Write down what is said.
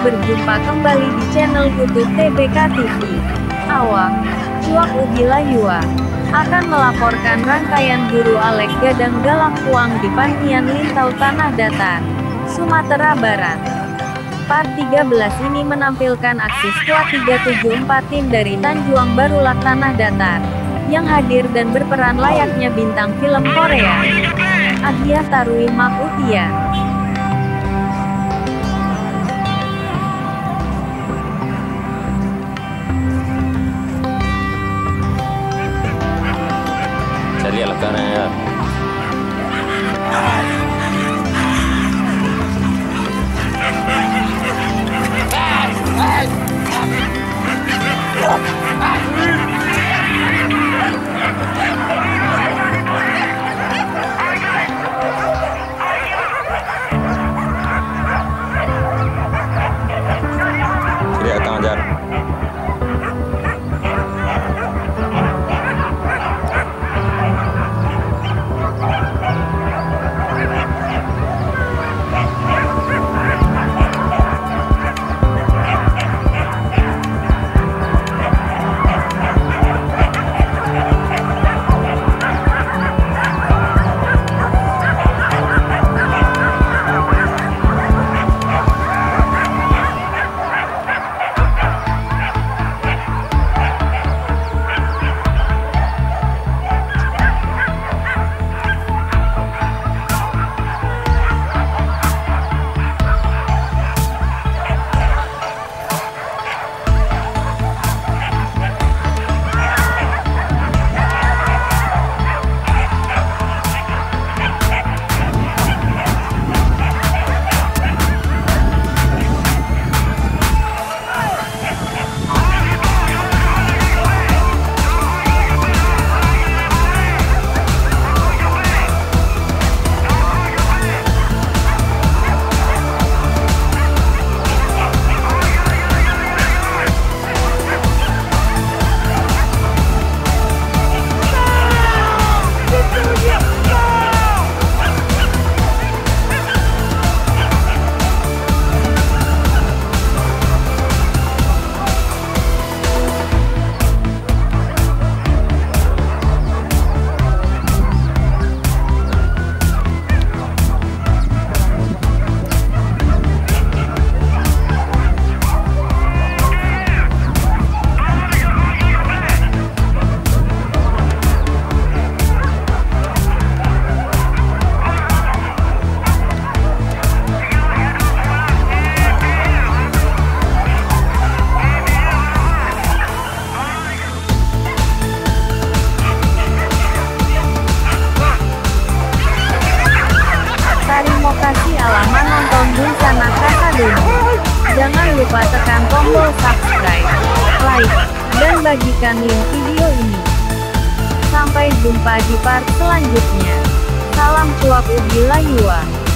berjumpa kembali di channel YouTube TBK TV. Awak, Cuap Ugi Layua, akan melaporkan rangkaian Guru Alek Gadang Galang Puang di Panian Lintau Tanah Datar, Sumatera Barat. Part 13 ini menampilkan aksi squad 374 tim dari Tanjuang Barulat Tanah Datar, yang hadir dan berperan layaknya bintang film Korea. Agia Tarui Mak Utia. Saya lihat karena dia akan ajar. Terima kasih alamat nonton di sana kata dulu. Jangan lupa tekan tombol subscribe, like, dan bagikan link video ini. Sampai jumpa di part selanjutnya. Salam Cuap Ugi Layua.